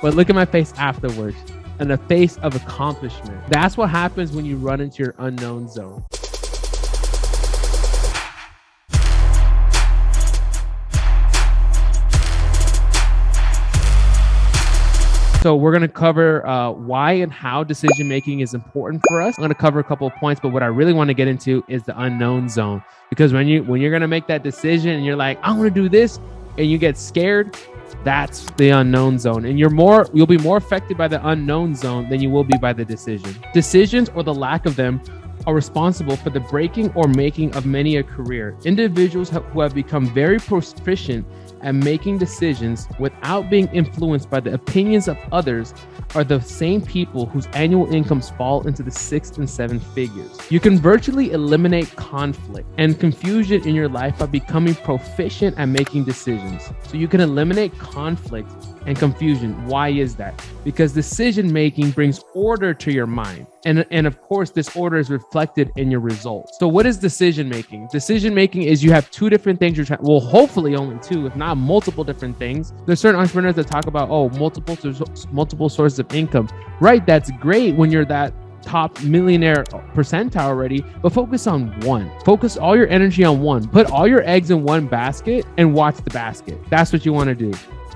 but look at my face afterwards and a face of accomplishment. That's what happens when you run into your unknown zone. So we're going to cover why and how decision-making is important for us. I'm going to cover a couple of points, but what I really want to get into is the unknown zone. Because when you're going to make that decision and you're like, I want to do this, and you get scared, that's the unknown zone. And you'll be more affected by the unknown zone than you will be by the decision. Decisions, or the lack of them, are responsible for the breaking or making of many a career. Individuals who have become very proficient at making decisions without being influenced by the opinions of others are the same people whose annual incomes fall into the 6 and 7 figures. You can virtually eliminate conflict and confusion in your life by becoming proficient at making decisions. So you can eliminate conflict and confusion. Why is that? Because decision making brings order to your mind. And of course, this order is reflected in your results. So what is decision making? Decision making is you have two different things you're trying, well, hopefully only two, if not multiple different things. There's certain entrepreneurs that talk about, multiple sources of income. Right, that's great when you're that top millionaire percentile already, but focus on one. Focus all your energy on one. Put all your eggs in one basket and watch the basket. That's what you want to do.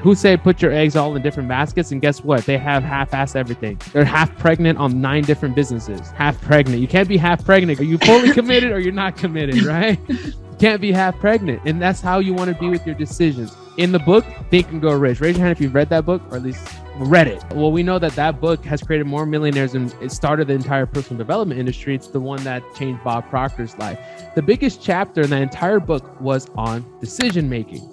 Who say put your eggs all in different baskets, and guess what? They have half-assed everything. They're half pregnant on 9 different businesses. Half pregnant. You can't be half pregnant. Are you fully committed or you're not committed, right? You can't be half pregnant. And that's how you want to be with your decisions. In the book, Think and Grow Rich. Raise your hand if you've read that book, or at least read it. Well, we know that book has created more millionaires and it started the entire personal development industry. It's the one that changed Bob Proctor's life. The biggest chapter in that entire book was on decision making.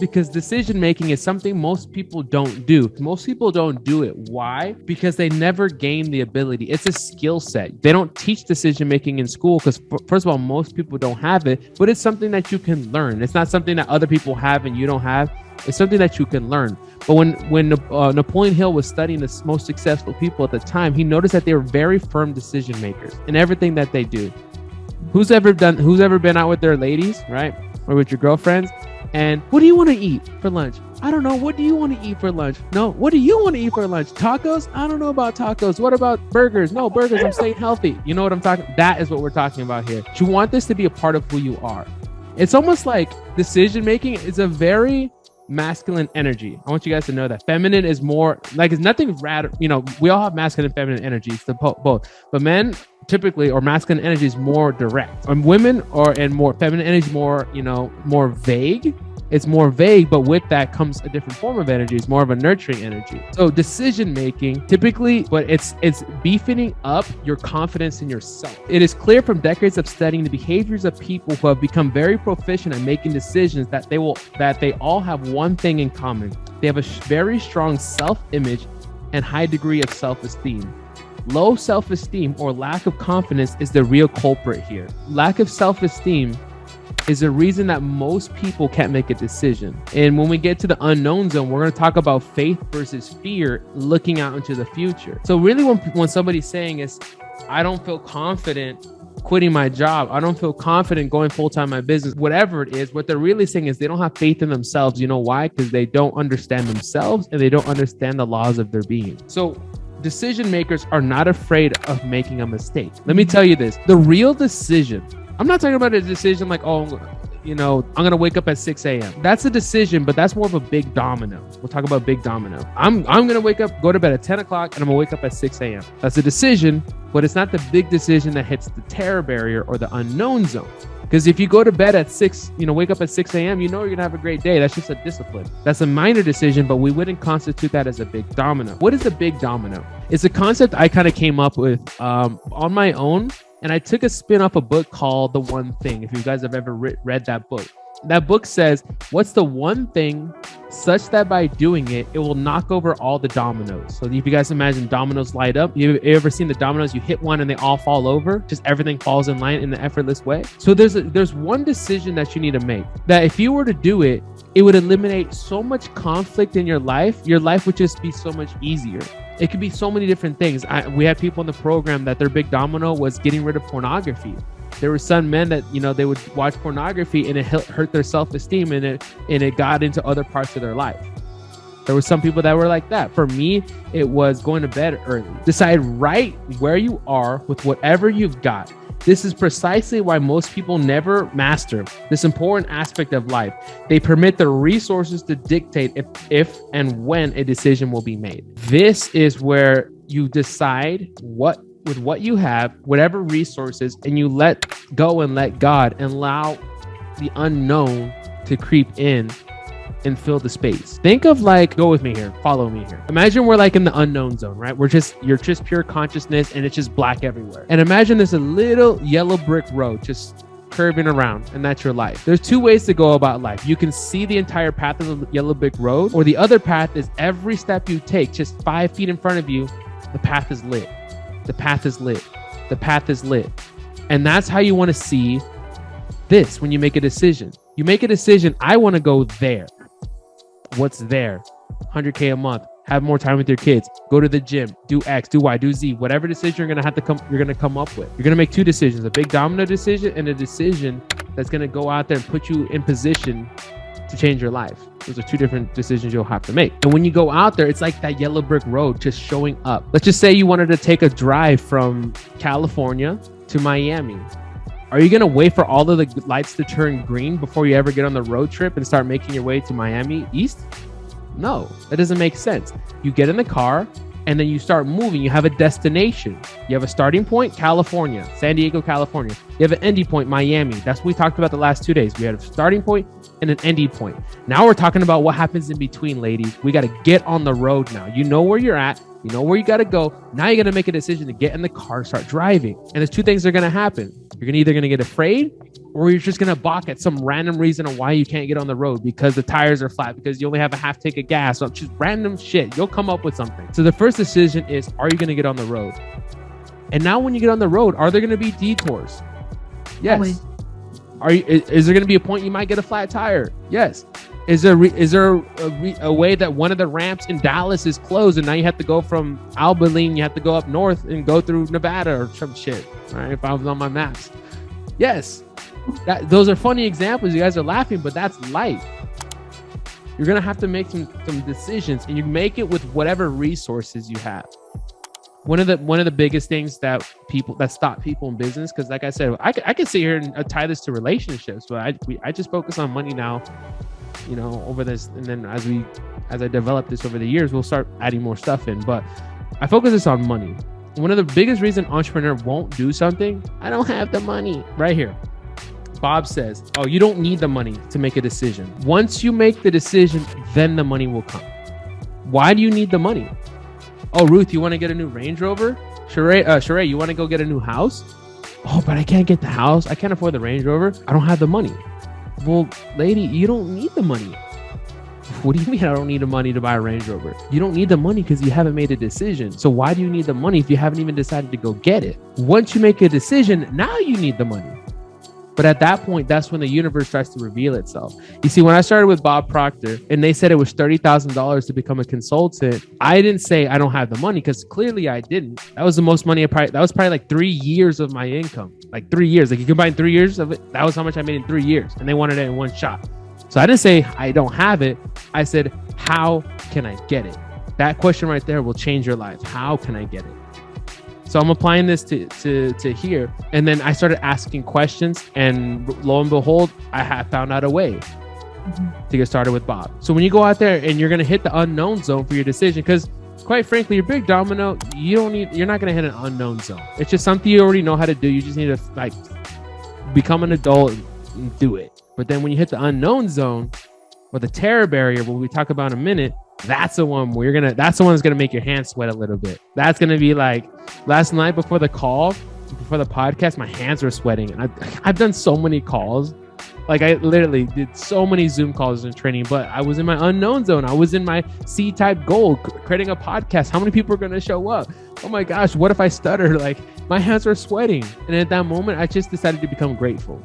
Because decision making is something most people don't do. Most people don't do it. Why? Because they never gain the ability. It's a skill set. They don't teach decision making in school because, first of all, most people don't have it, but it's something that you can learn. It's not something that other people have and you don't have. It's something that you can learn. But when Napoleon Hill was studying the most successful people at the time, he noticed that they were very firm decision makers in everything that they do. Who's ever been out with their ladies, right? Or with your girlfriends? And what do you want to eat for lunch? I don't know. What do you want to eat for lunch? No. What do you want to eat for lunch? Tacos? I don't know about tacos. What about burgers? No, burgers. I'm staying healthy. You know what I'm talking? That is what we're talking about here. You want this to be a part of who you are. It's almost like decision making is a very masculine energy. I want you guys to know that feminine is more like, it's nothing rad. You know, we all have masculine and feminine energies, both. But men typically, or masculine energy is more direct. And women and more feminine energy is more, more vague. It's more vague, but with that comes a different form of energy. It's more of a nurturing energy. So decision making typically, but it's beefing up your confidence in yourself. It is clear from decades of studying the behaviors of people who have become very proficient at making decisions that they all have one thing in common. They have a very strong self-image and high degree of self-esteem. Low self-esteem or lack of confidence is the real culprit here. Lack of self-esteem is the reason that most people can't make a decision. And when we get to the unknown zone, we're going to talk about faith versus fear, looking out into the future. So really when somebody's saying is, I don't feel confident quitting my job, I don't feel confident going full-time in my business, whatever it is, what they're really saying is they don't have faith in themselves. You know why? Because they don't understand themselves and they don't understand the laws of their being. So decision makers are not afraid of making a mistake. Let me tell you this, the real decision, I'm not talking about a decision like, I'm going to wake up at 6 a.m. That's a decision, but that's more of a big domino. We'll talk about big domino. I'm going to wake up, go to bed at 10 o'clock, and I'm going to wake up at 6 a.m. That's a decision, but it's not the big decision that hits the terror barrier or the unknown zone. Because if you go to bed at 6, wake up at 6 a.m., you're going to have a great day. That's just a discipline. That's a minor decision, but we wouldn't constitute that as a big domino. What is a big domino? It's a concept I kind of came up with on my own. And I took a spin off a book called The One Thing. If you guys have ever read that book. That book says, what's the one thing such that by doing it, it will knock over all the dominoes. So if you guys imagine dominoes light up, you ever seen the dominoes, you hit one and they all fall over, just everything falls in line in an effortless way. So there's one decision that you need to make that if you were to do it, it would eliminate so much conflict in your life. Your life would just be so much easier. It could be so many different things. We had people in the program that their big domino was getting rid of pornography. There were some men that, they would watch pornography and it hurt their self-esteem and it got into other parts of their life. There were some people that were like that. For me, it was going to bed early. Decide right where you are with whatever you've got. This is precisely why most people never master this important aspect of life. They permit the resources to dictate if and when a decision will be made. This is where you decide with what you have, whatever resources, and you let go and let God and allow the unknown to creep in and fill the space. Think of like, go with me here, follow me here. Imagine we're like in the unknown zone, right? You're just pure consciousness and it's just black everywhere. And imagine there's a little yellow brick road just curving around, and that's your life. There's two ways to go about life. You can see the entire path of the yellow brick road, or the other path is every step you take, just 5 feet in front of you, the path is lit. The path is lit. The path is lit. And that's how you want to see this when you make a decision. You make a decision, I want to go there. What's there? 100K a month, have more time with your kids, go to the gym, do X, do Y, do Z, whatever decision you're going to come up with. You're going to make 2 decisions, a big domino decision and a decision that's going to go out there and put you in position to change your life. Those are 2 different decisions you'll have to make. And when you go out there, it's like that yellow brick road just showing up. Let's just say you wanted to take a drive from California to Miami. Are you going to wait for all of the lights to turn green before you ever get on the road trip and start making your way to Miami East? No, that doesn't make sense. You get in the car and then you start moving. You have a destination. You have a starting point, California, San Diego, California. You have an ending point, Miami. That's what we talked about the last 2 days. We had a starting point and an ending point. Now we're talking about what happens in between, ladies. We got to get on the road now. You know where you're at. You know where you got to go. Now you got to make a decision to get in the car and start driving. And there's 2 things that are going to happen. You're either going to get afraid, or you're just going to balk at some random reason of why you can't get on the road, because the tires are flat, because you only have a half tank of gas, or just random shit. You'll come up with something. So the first decision is, are you going to get on the road? And now when you get on the road, are there going to be detours? Yes. Is there going to be a point you might get a flat tire? Yes. Is there a way that one of the ramps in Dallas is closed and now you have to go from Abilene, you have to go up north and go through Nevada or some shit, right? If I was on my maps. Yes. Those are funny examples. You guys are laughing, but that's life. You're going to have to make some decisions, and you make it with whatever resources you have. One of the biggest things that stop people in business, because like I said, I could sit here and tie this to relationships, but I just focus on money now, you know, over this. And then as I develop this over the years, we'll start adding more stuff in, but I focus this on money. One of the biggest reasons entrepreneur won't do something, I don't have the money. Right here. Bob says, oh, you don't need the money to make a decision. Once you make the decision, then the money will come. Why do you need the money? Oh, Ruth, you want to get a new Range Rover? Sheree, you want to go get a new house? Oh, but I can't get the house. I can't afford the Range Rover. I don't have the money. Well, lady, you don't need the money. What do you mean I don't need the money to buy a Range Rover? You don't need the money because you haven't made a decision. So why do you need the money if you haven't even decided to go get it? Once you make a decision, now you need the money. But at that point, that's when the universe starts to reveal itself. You see, when I started with Bob Proctor and they said it was $30,000 to become a consultant, I didn't say I don't have the money, because clearly I didn't. That was the most money that was probably like 3 years of my income. Like 3 years. Like you combine 3 years of it, that was how much I made in 3 years. And they wanted it in one shot. So I didn't say I don't have it. I said, how can I get it? That question right there will change your life. How can I get it? So I'm applying this to here. And then I started asking questions, and lo and behold, I have found out a way to get started with Bob. So when you go out there and you're going to hit the unknown zone for your decision, because quite frankly, your big domino, you're not going to hit an unknown zone. It's just something you already know how to do. You just need to like become an adult and do it. But then when you hit the unknown zone, or the terror barrier, what we talk about in a minute, that's the one that's the one that's gonna make your hands sweat a little bit. That's gonna be like last night before the podcast, my hands were sweating. And I've done so many calls. Like I literally did so many Zoom calls in training, but I was in my unknown zone. I was in my C-type goal, creating a podcast. How many people are gonna show up? Oh my gosh, what if I stutter? Like my hands were sweating. And at that moment, I just decided to become grateful.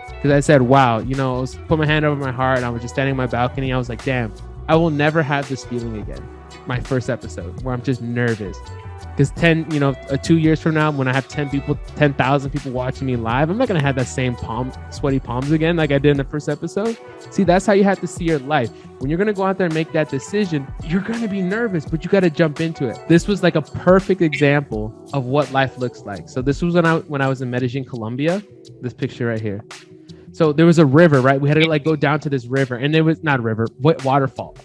Because I said, wow, I put my hand over my heart and I was just standing on my balcony. I was like, damn, I will never have this feeling again. My first episode where I'm just nervous. Because 2 years from now, when I have 10,000 people watching me live, I'm not going to have that same sweaty palms again like I did in the first episode. See, that's how you have to see your life. When you're going to go out there and make that decision, you're going to be nervous, but you got to jump into it. This was like a perfect example of what life looks like. So this was when I was in Medellin, Colombia, this picture right here. So there was a river, right? We had to like go down to this river, and there was not a river, waterfall.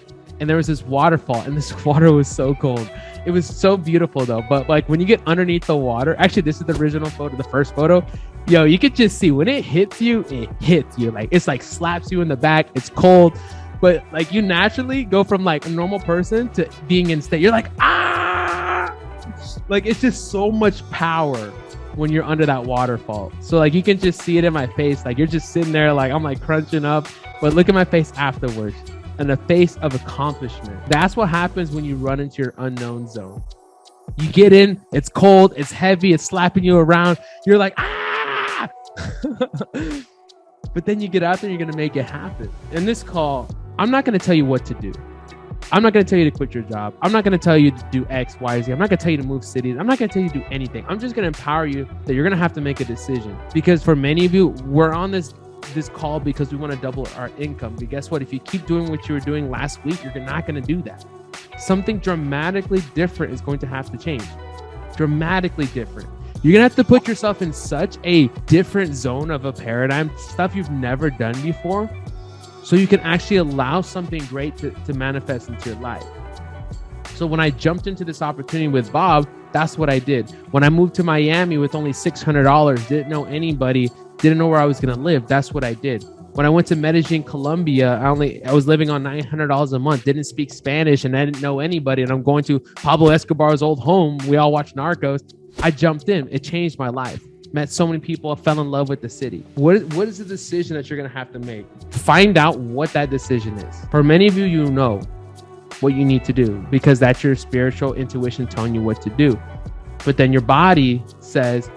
And there was this waterfall, and this water was so cold. It was so beautiful though. But like when you get underneath the water, actually this is the original photo, the first photo, you could just see when it hits you. Like it's like slaps you in the back. It's cold, but like you naturally go from like a normal person to being in state. You're like, ah, like it's just so much power when you're under that waterfall. So like you can just see it in my face. Like you're just sitting there, like I'm like crunching up, but look at my face afterwards. And a face of accomplishment. That's what happens when you run into your unknown zone. You get in, it's cold, it's heavy, it's slapping you around. You're like, ah! But then you get out there, you're going to make it happen. In this call, I'm not going to tell you what to do. I'm not going to tell you to quit your job. I'm not going to tell you to do X, Y, Z. I'm not going to tell you to move cities. I'm not going to tell you to do anything. I'm just going to empower you that you're going to have to make a decision. Because for many of you, we're on this call because we want to double our income. But guess what? If you keep doing what you were doing last week, you're not going to do that. Something dramatically different is going to have to change. Dramatically different. You're going to have to put yourself in such a different zone of a paradigm, stuff you've never done before, so you can actually allow something great to manifest into your life. So when I jumped into this opportunity with Bob, that's what I did. When I moved to Miami with only $600, didn't know anybody, didn't know where I was going to live. That's what I did. When I went to Medellin, Colombia, I was living on $900 a month, didn't speak Spanish, and I didn't know anybody. And I'm going to Pablo Escobar's old home. We all watch Narcos. I jumped in. It changed my life. Met so many people. I fell in love with the city. What is the decision that you're going to have to make? Find out what that decision is. For many of you, you know what you need to do because that's your spiritual intuition telling you what to do. But then your body says,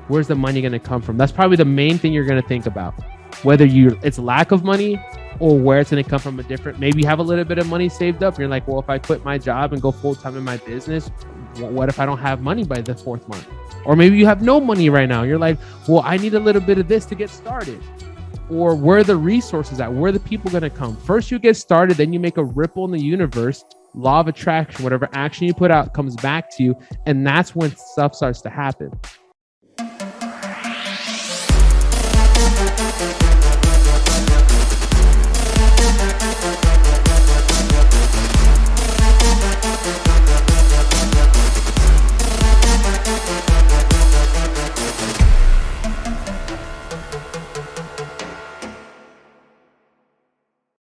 where's the money going to come from? That's probably the main thing you're going to think about. Whether it's lack of money or where it's going to come from maybe you have a little bit of money saved up. And you're like, well, if I quit my job and go full time in my business, what if I don't have money by the 4th month? Or maybe you have no money right now. You're like, well, I need a little bit of this to get started. Or where are the resources at? Where are the people going to come? First you get started, then you make a ripple in the universe. Law of attraction, whatever action you put out comes back to you. And that's when stuff starts to happen.